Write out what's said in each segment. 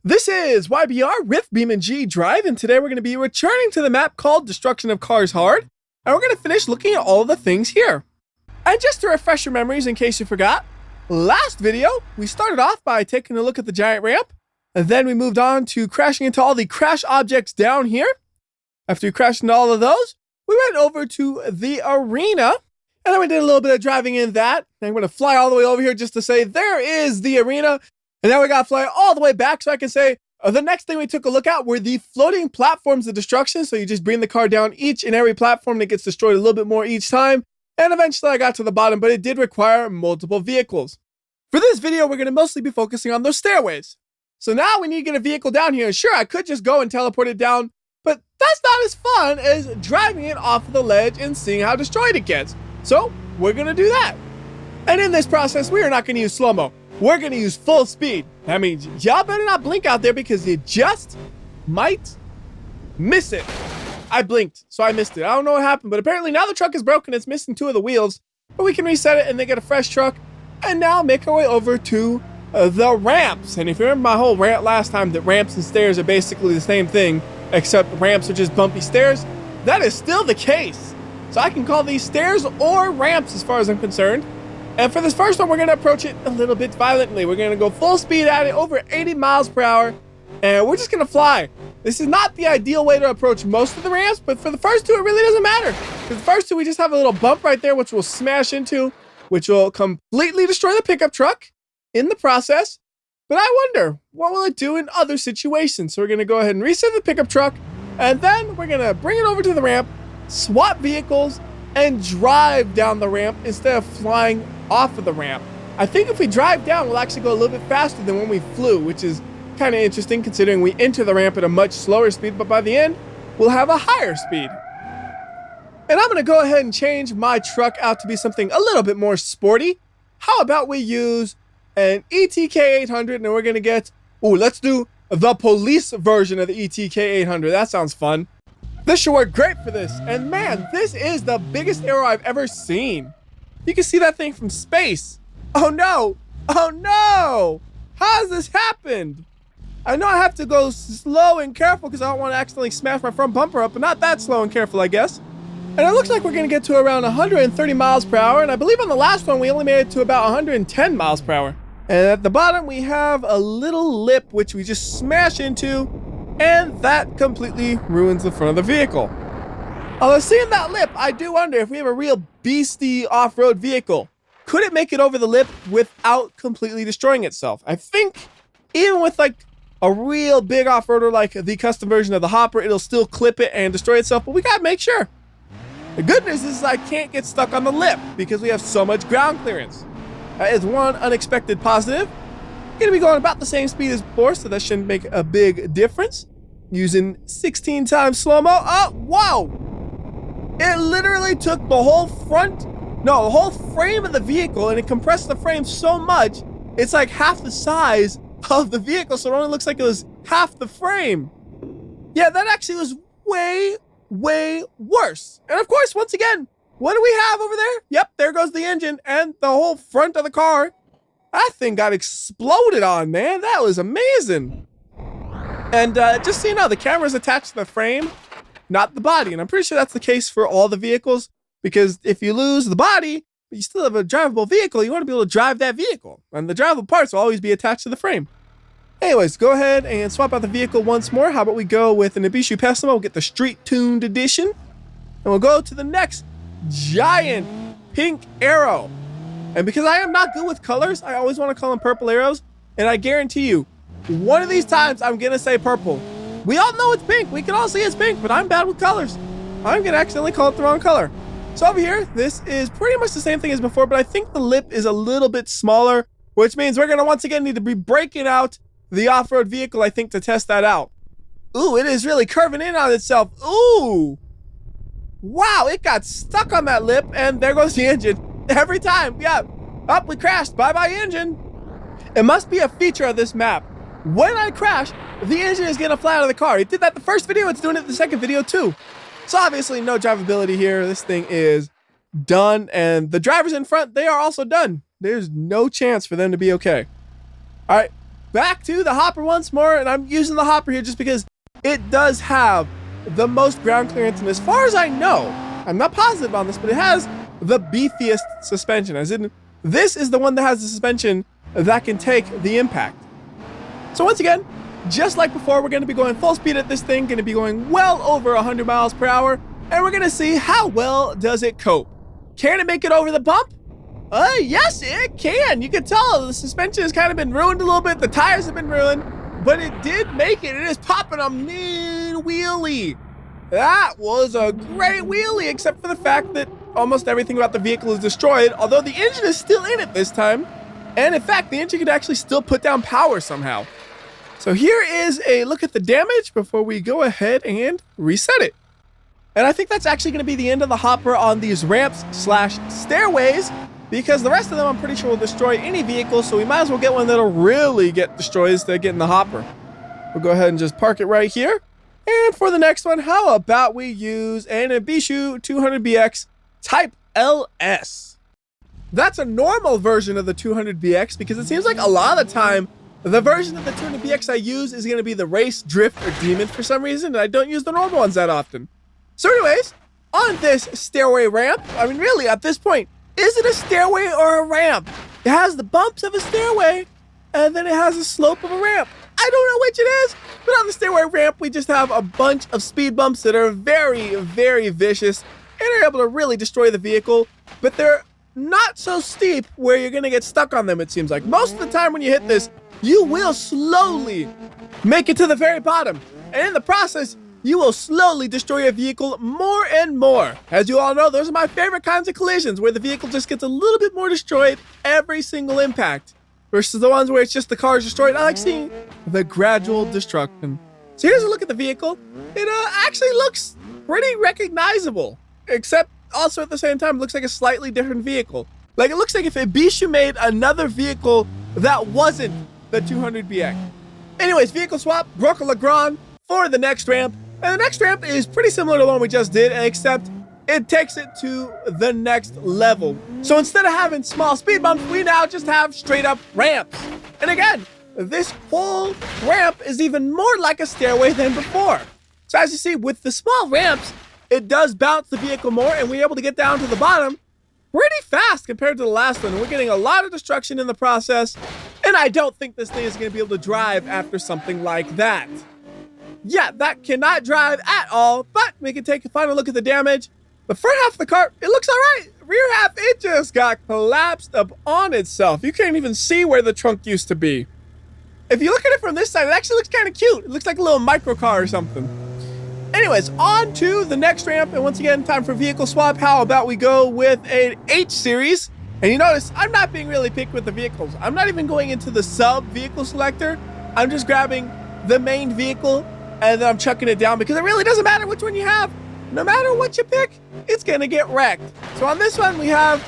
This is WhyBeAre with BeamNG.drive, and today we're going to be returning to the map called Destruction of Cars Hard, and we're going to finish looking at all of the things here. And just to refresh your memories in case you forgot, last video, we started off by taking a look at the giant ramp, and then we moved on to crashing into all the crash objects down here. After we crashed into all of those, we went over to the arena, and then we did a little bit of driving in that. And I'm going to fly all the way over here just to say, there is the arena. And now we got to fly all the way back so I can say, the next thing we took a look at were the floating platforms of destruction. So you just bring the car down each and every platform that gets destroyed a little bit more each time. And eventually I got to the bottom, but it did require multiple vehicles. For this video, we're going to mostly be focusing on those stairways. So now we need to get a vehicle down here. Sure, I could just go and teleport it down, but that's not as fun as driving it off of the ledge and seeing how destroyed it gets. So we're going to do that. And in this process, we are not going to use slow-mo. We're going to use full speed. That means y'all better not blink out there because you just might miss it. I blinked, so I missed it. I don't know what happened, but apparently now the truck is broken. It's missing 2 of the wheels, but we can reset it and then get a fresh truck and now make our way over to the ramps. And if you remember my whole rant last time that ramps and stairs are basically the same thing, except ramps are just bumpy stairs, that is still the case. So I can call these stairs or ramps as far as I'm concerned. And for this first one, we're going to approach it a little bit violently. We're going to go full speed at it, over 80 miles per hour, and we're just going to fly. This is not the ideal way to approach most of the ramps, but for the first 2, it really doesn't matter. For the first 2, we just have a little bump right there, which we'll smash into, which will completely destroy the pickup truck in the process. But I wonder, what will it do in other situations? So we're going to go ahead and reset the pickup truck, and then we're going to bring it over to the ramp, swap vehicles, and drive down the ramp instead of flying off of the ramp. I think if we drive down, we'll actually go a little bit faster than when we flew, which is kind of interesting considering we enter the ramp at a much slower speed, but by the end, we'll have a higher speed. And I'm going to go ahead and change my truck out to be something a little bit more sporty. How about we use an ETK800 and we're going to get, let's do the police version of the ETK800. That sounds fun. This should work great for this. And man, this is the biggest arrow I've ever seen. You can see that thing from space. Oh no! Oh no! How has this happened? I know I have to go slow and careful because I don't want to accidentally smash my front bumper up, but not that slow and careful, I guess. And it looks like we're going to get to around 130 miles per hour, and I believe on the last one we only made it to about 110 miles per hour. And at the bottom we have a little lip which we just smash into, and that completely ruins the front of the vehicle. Although seeing that lip, I do wonder if we have a real beastie off-road vehicle, could it make it over the lip without completely destroying itself? I think even with like a real big off-roader like the custom version of the Hopper, it'll still clip it and destroy itself, but we gotta make sure. The good news is I can't get stuck on the lip because we have so much ground clearance. That is one unexpected positive. Gonna be going about the same speed as before, so that shouldn't make a big difference. Using 16 times slow-mo. Oh, whoa! It literally took the whole whole frame of the vehicle, and it compressed the frame so much, it's like half the size of the vehicle, so it only looks like it was half the frame. Yeah, that actually was way, way worse. And of course, once again, what do we have over there? Yep, there goes the engine and the whole front of the car. That thing got exploded on, man. That was amazing. And just so you know, the camera's attached to the frame, not the body. And I'm pretty sure that's the case for all the vehicles, because if you lose the body, but you still have a drivable vehicle, you want to be able to drive that vehicle. And the drivable parts will always be attached to the frame. Anyways, go ahead and swap out the vehicle once more. How about we go with an Ibishu Pessima? We'll get the street-tuned edition. And we'll go to the next giant pink arrow. And because I am not good with colors, I always want to call them purple arrows. And I guarantee you, one of these times I'm going to say purple. We all know it's pink. We can all see it's pink, but I'm bad with colors. I'm going to accidentally call it the wrong color. So over here, this is pretty much the same thing as before, but I think the lip is a little bit smaller, which means we're going to once again need to be breaking out the off-road vehicle, I think, to test that out. Ooh, it is really curving in on itself. Ooh. Wow, it got stuck on that lip, and there goes the engine. Every time, yeah. Up, we crashed. Bye-bye, engine. It must be a feature of this map. When I crash, the engine is going to fly out of the car. It did that the first video. It's doing it the second video too. So obviously no drivability here. This thing is done. And the drivers in front, they are also done. There's no chance for them to be okay. All right. back to the hopper once more, and I'm using the hopper here just because it does have the most ground clearance, and as far as I know, I'm not positive on this, but it has the beefiest suspension, as in this is the one that has the suspension that can take the impact. So once again, just like before, we're going to be going full speed at this thing, going to be going well over 100 miles per hour, and we're going to see how well does it cope. Can it make it over the bump? Yes, it can. You can tell the suspension has kind of been ruined a little bit. The tires have been ruined, but it did make it. It is popping a mean wheelie. That was a great wheelie, except for the fact that almost everything about the vehicle is destroyed, although the engine is still in it this time. And in fact, the engine could actually still put down power somehow. So here is a look at the damage before we go ahead and reset it. And I think that's actually going to be the end of the hopper on these ramps slash stairways, because the rest of them I'm pretty sure will destroy any vehicle, so we might as well get one that'll really get destroyed instead of getting the hopper. We'll go ahead and just park it right here. And for the next one, how about we use an Ibishu 200BX Type LS. That's a normal version of the 200BX, because it seems like a lot of the time, the version of the 200BX I use is going to be the race, drift, or demon for some reason, and I don't use the normal ones that often. So anyways, on this stairway ramp, I mean really at this point, is it a stairway or a ramp? It has the bumps of a stairway, and then it has the slope of a ramp. I don't know which it is, but on the stairway ramp, we just have a bunch of speed bumps that are very, very vicious, and are able to really destroy the vehicle, but they're not so steep where you're going to get stuck on them, it seems like. Most of the time when you hit this, you will slowly make it to the very bottom, and in the process, you will slowly destroy your vehicle more and more. As you all know, those are my favorite kinds of collisions, where the vehicle just gets a little bit more destroyed every single impact, versus the ones where it's just the car is destroyed. I like seeing the gradual destruction. So here's a look at the vehicle. It actually looks pretty recognizable, except also at the same time, it looks like a slightly different vehicle. Like, it looks like if Ibishu made another vehicle that wasn't the 200BX. Anyways, vehicle swap, Broca Legrand for the next ramp. And the next ramp is pretty similar to the one we just did, except it takes it to the next level. So instead of having small speed bumps, we now just have straight up ramps. And again, this whole ramp is even more like a stairway than before. So as you see, with the small ramps, it does bounce the vehicle more, and we're able to get down to the bottom pretty fast compared to the last one. We're getting a lot of destruction in the process, and I don't think this thing is going to be able to drive after something like that. Yeah, that cannot drive at all, but we can take a final look at the damage. The front half of the car, it looks all right. Rear half, it just got collapsed up on itself. You can't even see where the trunk used to be. If you look at it from this side, it actually looks kind of cute. It looks like a little micro car or something. Anyways, on to the next ramp, and once again, time for vehicle swap. How about we go with an H series? And you notice, I'm not being really picky with the vehicles. I'm not even going into the sub vehicle selector. I'm just grabbing the main vehicle, and then I'm chucking it down, because it really doesn't matter which one you have. No matter what you pick, it's gonna get wrecked. So on this one, we have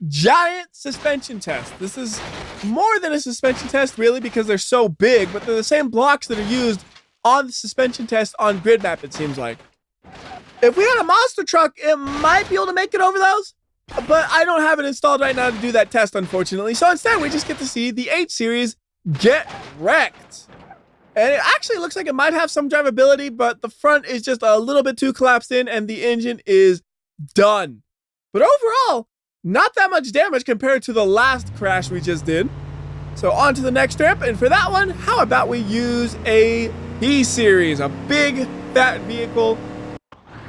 giant suspension test. This is more than a suspension test, really, because they're so big, but they're the same blocks that are used on the suspension test on grid map, it seems like. If we had a monster truck, it might be able to make it over those, but I don't have it installed right now to do that test, unfortunately. So instead, we just get to see the H series get wrecked. And it actually looks like it might have some drivability, but the front is just a little bit too collapsed in, and the engine is done. But overall, not that much damage compared to the last crash we just did. So on to the next ramp, and for that one, how about we use a P series, a big fat vehicle,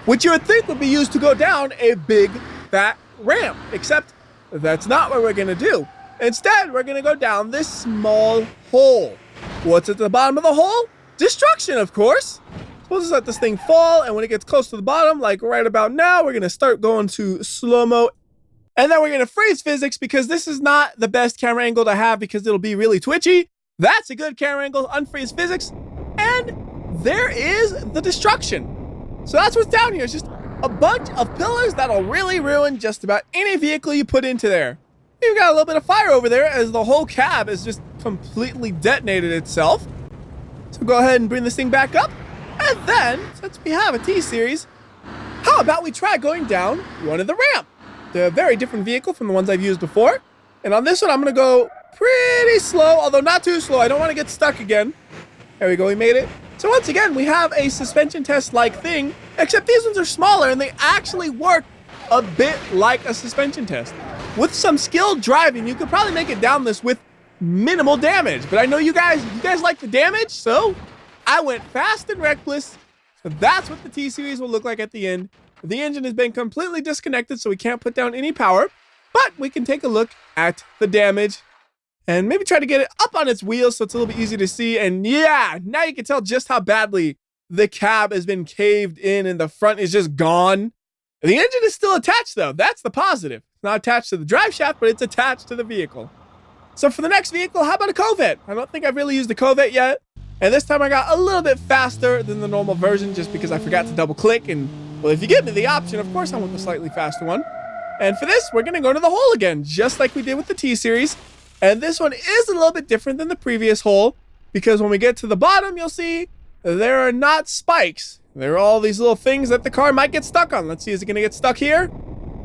which you would think would be used to go down a big fat ramp, except that's not what we're gonna do. Instead, we're gonna go down this small hole. What's at the bottom of the hole? Destruction, of course. So we'll just let this thing fall, and when it gets close to the bottom, like right about now, we're gonna start going to slow-mo. And then we're gonna freeze physics, because this is not the best camera angle to have, because it'll be really twitchy. That's a good camera angle, unfreeze physics. And there is the destruction. So that's what's down here. It's just a bunch of pillars that'll really ruin just about any vehicle you put into there. You've got a little bit of fire over there, as the whole cab is just completely detonated itself. So go ahead and bring this thing back up. And then, since we have a T-Series, how about we try going down one of the ramp? They're a very different vehicle from the ones I've used before. And on this one, I'm going to go pretty slow, although not too slow. I don't want to get stuck again. There we go, we made it. So once again, we have a suspension test-like thing, except these ones are smaller and they actually work a bit like a suspension test. With some skilled driving, you could probably make it down this with minimal damage, but I know you guys like the damage, so I went fast and reckless. So that's what the T-Series will look like at the end. The engine has been completely disconnected, so we can't put down any power, but we can take a look at the damage and maybe try to get it up on its wheels so it's a little bit easier to see. And yeah, now you can tell just how badly the cab has been caved in and the front is just gone. The engine is still attached though. That's the positive. It's not attached to the drive shaft, but it's attached to the vehicle. So for the next vehicle, how about a Corvette? I don't think I've really used the Corvette yet. And this time I got a little bit faster than the normal version just because I forgot to double click. And well, if you give me the option, of course I want the slightly faster one. And for this, we're gonna go to the hole again, just like we did with the T-Series. And this one is a little bit different than the previous hole because when we get to the bottom, you'll see there are not spikes. There are all these little things that the car might get stuck on. Let's see, is it gonna get stuck here?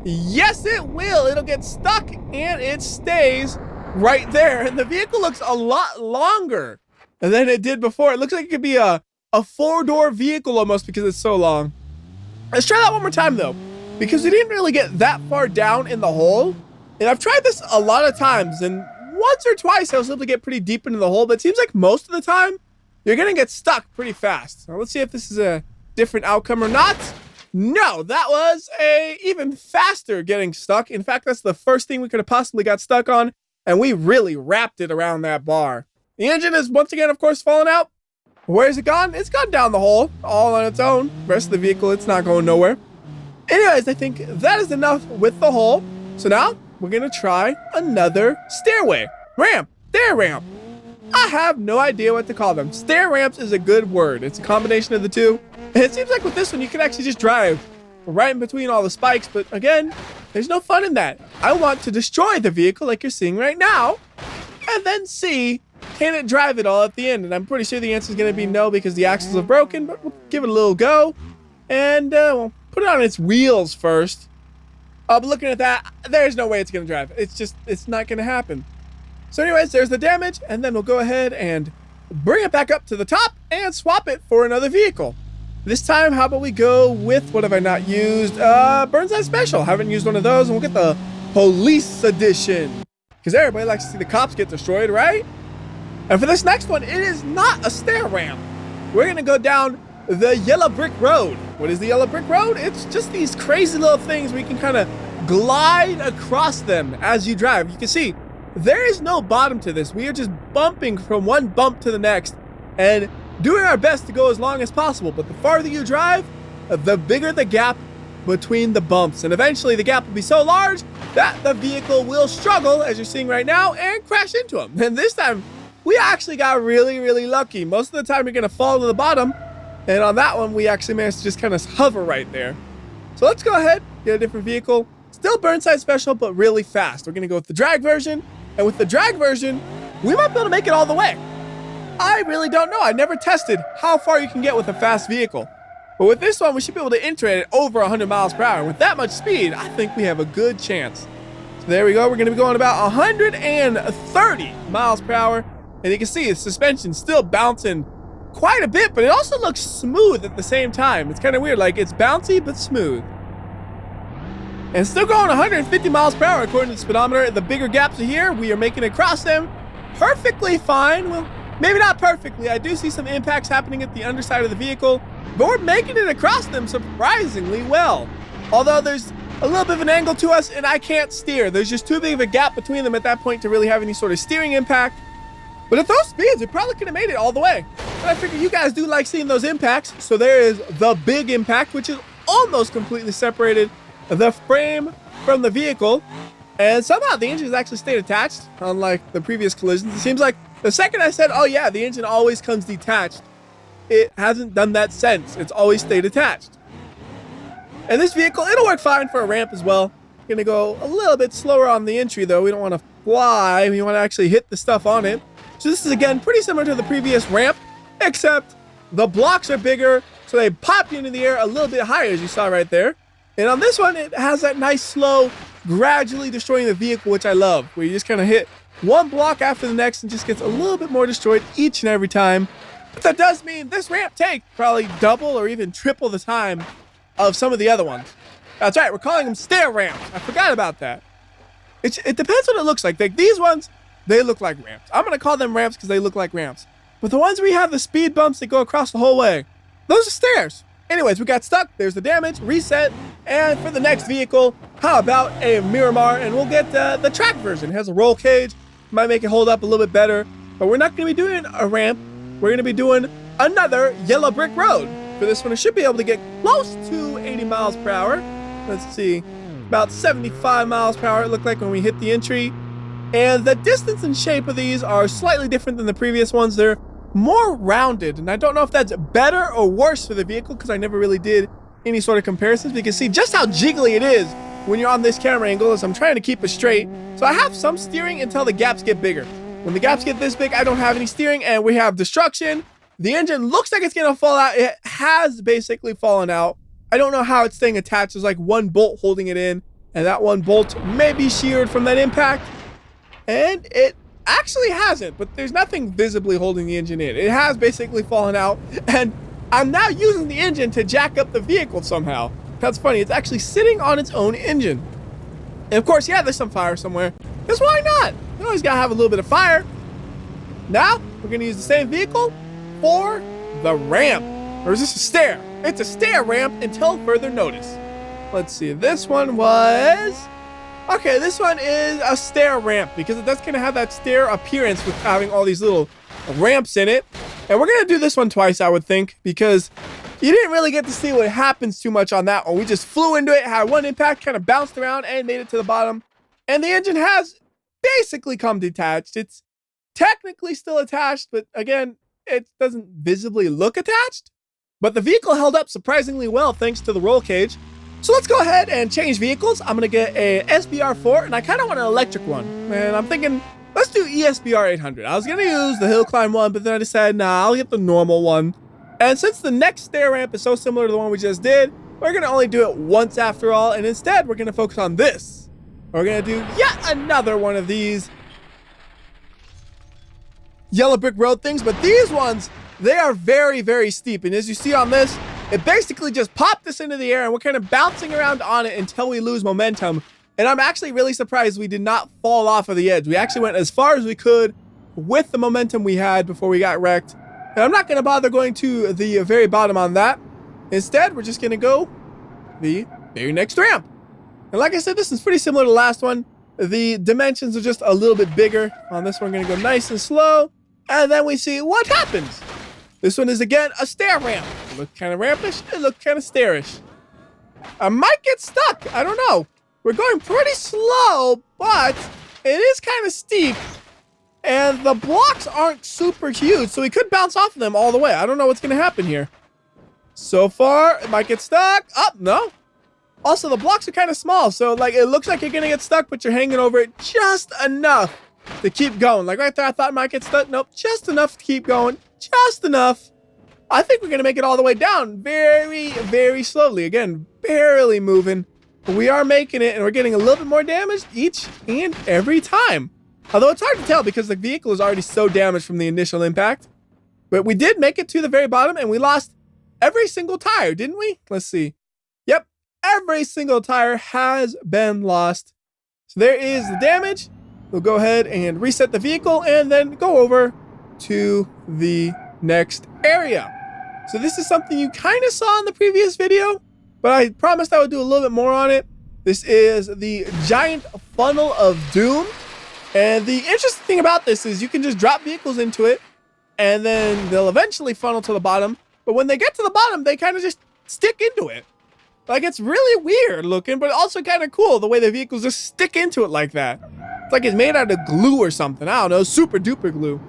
Yes, it will. It'll get stuck and it stays right there. And the vehicle looks a lot longer than it did before. It looks like it could be a four-door vehicle almost because it's so long. Let's try that one more time though, because we didn't really get that far down in the hole. And I've tried this a lot of times, and once or twice I was able to get pretty deep into the hole, but it seems like most of the time you're gonna get stuck pretty fast. Now let's see if this is a different outcome or not. No, that was a even faster getting stuck. In fact, that's the first thing we could have possibly got stuck on, and we really wrapped it around that bar. The engine is once again, of course, falling out. Where's it gone? It's gone down the hole all on its own. The rest of the vehicle, it's not going nowhere. Anyways, I think that is enough with the hole. So now we're gonna try another stairway. Ramp, stair ramp. I have no idea what to call them. Stair ramps is a good word. It's a combination of the two. And it seems like with this one, you can actually just drive right in between all the spikes. But again, there's no fun in that. I want to destroy the vehicle like you're seeing right now and then see, can it drive it all at the end? And I'm pretty sure the answer is going to be no because the axles are broken, but we'll give it a little go. And we'll put it on its wheels first. But looking at that, there's no way it's going to drive. It's not going to happen. So anyways, there's the damage, and then we'll go ahead and bring it back up to the top and swap it for another vehicle. This time, how about we go with, what have I not used? Burnside Special. Haven't used one of those, and we'll get the Police Edition. Because everybody likes to see the cops get destroyed, right? And for this next one, it is not a stair ramp. We're going to go down the Yellow Brick Road. What is the Yellow Brick Road? It's just these crazy little things where you can kind of glide across them as you drive. You can see there is no bottom to this. We are just bumping from one bump to the next and doing our best to go as long as possible. But the farther you drive, the bigger the gap between the bumps. And eventually the gap will be so large that the vehicle will struggle, as you're seeing right now, and crash into them. And this time, we actually got really, really lucky. Most of the time, you're going to fall to the bottom. And on that one, we actually managed to just kind of hover right there. So let's go ahead, get a different vehicle. Still Burnside Special, but really fast. We're going to go with the drag version. And with the drag version, we might be able to make it all the way. I really don't know. I never tested how far you can get with a fast vehicle. But with this one, we should be able to enter it at over 100 miles per hour. And with that much speed, I think we have a good chance. So there we go. We're going to be going about 130 miles per hour. And you can see the suspension still bouncing quite a bit, but it also looks smooth at the same time. It's kind of weird. Like, it's bouncy, but smooth. And still going 150 miles per hour according to the speedometer. The bigger gaps are here. We are making it across them perfectly fine. Well, maybe not perfectly. I do see some impacts happening at the underside of the vehicle, but we're making it across them surprisingly well. Although there's a little bit of an angle to us and I can't steer. There's just too big of a gap between them at that point to really have any sort of steering impact. But at those speeds, it probably could have made it all the way. But I figure you guys do like seeing those impacts. So there is the big impact, which is almost completely separated the frame from the vehicle. And somehow the engine has actually stayed attached, unlike the previous collisions. It seems like the second I said, oh yeah, the engine always comes detached, it hasn't done that since. It's always stayed attached. And this vehicle, it'll work fine for a ramp as well. Gonna go a little bit slower on the entry though. We don't want to fly. We want to actually hit the stuff on it. So this is again pretty similar to the previous ramp, except the blocks are bigger, so they pop you into the air a little bit higher, as you saw right there. And on this one, it has that nice slow, gradually destroying the vehicle, which I love, where you just kind of hit one block after the next and just gets a little bit more destroyed each and every time. But that does mean this ramp takes probably double or even triple the time of some of the other ones. That's right, we're calling them stair ramps. I forgot about that. It depends what it looks like. Like these ones, they look like ramps. I'm going to call them ramps because they look like ramps. But the ones where you have the speed bumps that go across the whole way, those are stairs. Anyways, we got stuck. There's the damage, reset. And for the next vehicle, how about a Miramar? And we'll get the track version. It has a roll cage. Might make it hold up a little bit better. But we're not going to be doing a ramp. We're going to be doing another yellow brick road. For this one, it should be able to get close to 80 miles per hour. Let's see. About 75 miles per hour, it looked like when we hit the entry. And the distance and shape of these are slightly different than the previous ones. They're more rounded, and I don't know if that's better or worse for the vehicle because I never really did any sort of comparisons. You can see just how jiggly it is when you're on this camera angle as I'm trying to keep it straight. So I have some steering until the gaps get bigger. When the gaps get this big, I don't have any steering, and we have destruction. The engine looks like it's gonna fall out. It has basically fallen out. I don't know how it's staying attached. There's like one bolt holding it in, and that one bolt may be sheared from that impact. And it actually hasn't, but there's nothing visibly holding the engine in. It has basically fallen out, and I'm now using the engine to jack up the vehicle somehow. That's funny. It's actually sitting on its own engine. And of course, yeah, there's some fire somewhere. Because why not? You always gotta have a little bit of fire. Now, we're gonna use the same vehicle for the ramp. Or is this a stair? It's a stair ramp until further notice. Let's see. This one was... Okay, this one is a stair ramp because it does kind of have that stair appearance with having all these little ramps in it. And we're going to do this one twice, I would think, because you didn't really get to see what happens too much on that one. We just flew into it, had one impact, kind of bounced around, and made it to the bottom. And the engine has basically come detached. It's technically still attached, but again, it doesn't visibly look attached. But the vehicle held up surprisingly well thanks to the roll cage. So let's go ahead and change vehicles. I'm going to get a SBR4, and I kind of want an electric one. And I'm thinking, let's do ESBR 800. I was going to use the hill climb one, but then I decided, nah, I'll get the normal one. And since the next stair ramp is so similar to the one we just did, we're going to only do it once after all. And instead, we're going to focus on this. We're going to do yet another one of these yellow brick road things. But these ones, they are very, very steep. And as you see on this, it basically just popped us into the air, and we're kind of bouncing around on it until we lose momentum. And I'm actually really surprised we did not fall off of the edge. We actually went as far as we could with the momentum we had before we got wrecked. And I'm not going to bother going to the very bottom on that. Instead, we're just going to go the very next ramp. And like I said, this is pretty similar to the last one. The dimensions are just a little bit bigger. On this one, we're going to go nice and slow. And then we see what happens. This one is, again, a stair ramp. It looked kind of rampish. It looked kind of stairish. I might get stuck. I don't know. We're going pretty slow, but it is kind of steep. And the blocks aren't super huge, so we could bounce off of them all the way. I don't know what's going to happen here. So far, it might get stuck. Oh, no. Also, the blocks are kind of small, so like it looks like you're going to get stuck, but you're hanging over it just enough to keep going. Like right there, I thought I might get stuck. Nope, just enough to keep going. Just enough. I think we're going to make it all the way down very, very slowly. Again, barely moving. But we are making it, and we're getting a little bit more damage each and every time. Although it's hard to tell because the vehicle is already so damaged from the initial impact. But we did make it to the very bottom, and we lost every single tire, didn't we? Let's see. Yep, every single tire has been lost. So there is the damage. We'll go ahead and reset the vehicle and then go over to the next area. So this is something you kind of saw in the previous video, but I promised I would do a little bit more on it. This is the giant funnel of doom. And the interesting thing about this is you can just drop vehicles into it and then they'll eventually funnel to the bottom. But when they get to the bottom, they kind of just stick into it. Like, it's really weird looking, but also kind of cool the way the vehicles just stick into it like that. It's like it's made out of glue or something. I don't know, super duper glue.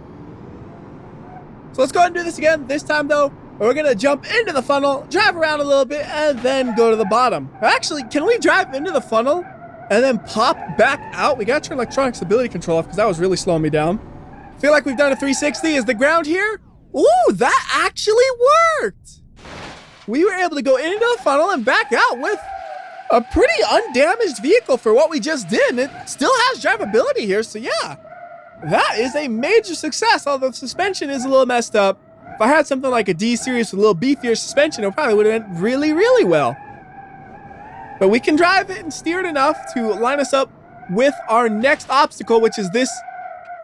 So let's go ahead and do this again. This time though, we're gonna jump into the funnel, drive around a little bit, and then go to the bottom. Actually, can we drive into the funnel and then pop back out? We gotta turn electronic stability control off because that was really slowing me down. I feel like we've done a 360. Is the ground here? Ooh, that actually worked. We were able to go into the funnel and back out with a pretty undamaged vehicle for what we just did. And it still has drivability here, so yeah. that is a major success, although the suspension is a little messed up. If I had something like a D series with a little beefier suspension, it probably would have went really, really well. But we can drive it and steer it enough to line us up with our next obstacle, which is this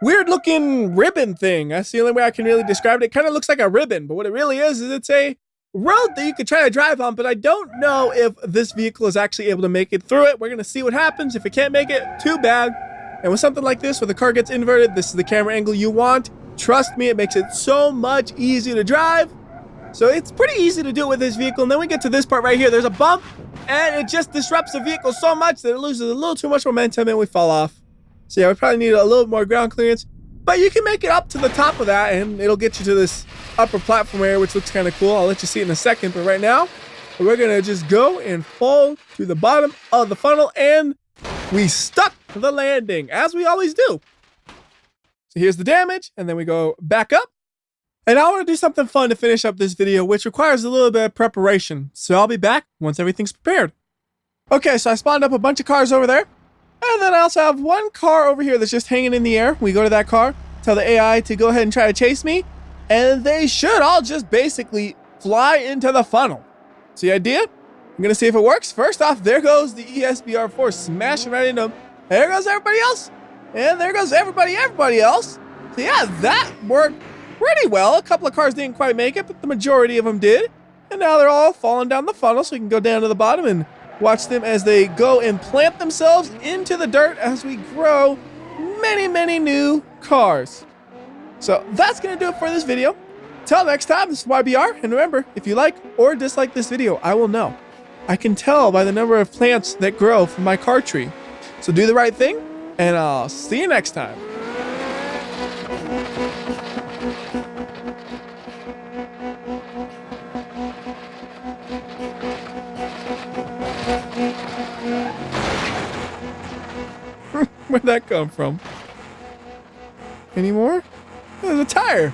weird looking ribbon thing. That's the only way I can really describe it. It kind of looks like a ribbon, but what it really is it's a road that you could try to drive on, but I don't know if this vehicle is actually able to make it through it. We're going to see what happens. If it can't make it, too bad. And with something like this, where the car gets inverted, this is the camera angle you want. Trust me, it makes it so much easier to drive. So it's pretty easy to do it with this vehicle. And then we get to this part right here. There's a bump, and it just disrupts the vehicle so much that it loses a little too much momentum and we fall off. So yeah, we probably need a little more ground clearance. But you can make it up to the top of that, and it'll get you to this upper platform area, which looks kind of cool. I'll let you see it in a second. But right now, we're going to just go and fall to the bottom of the funnel, and we stuck the landing, as we always do. So here's the damage, and then we go back up. And I want to do something fun to finish up this video, which requires a little bit of preparation. So I'll be back once everything's prepared. Okay, so I spawned up a bunch of cars over there. And then I also have one car over here that's just hanging in the air. We go to that car, tell the AI to go ahead and try to chase me. And they should all just basically fly into the funnel. So the idea? I'm going to see if it works. First off, there goes the ESBR4 smashing right into them. There goes everybody else. And there goes everybody else. So yeah, that worked pretty well. A couple of cars didn't quite make it, but the majority of them did. And now they're all falling down the funnel, so we can go down to the bottom and watch them as they go and plant themselves into the dirt as we grow many, many new cars. So that's going to do it for this video. Till next time, this is WhyBeAre. And remember, if you like or dislike this video, I will know. I can tell by the number of plants that grow from my car tree. So do the right thing, and I'll see you next time. Where'd that come from? Any more? There's a tire.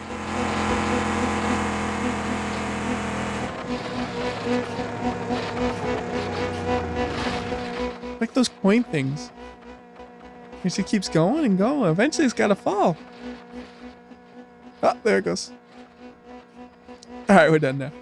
Like those coin things. It just keeps going and going. Eventually it's gotta fall. Oh, there it goes. Alright, we're done now.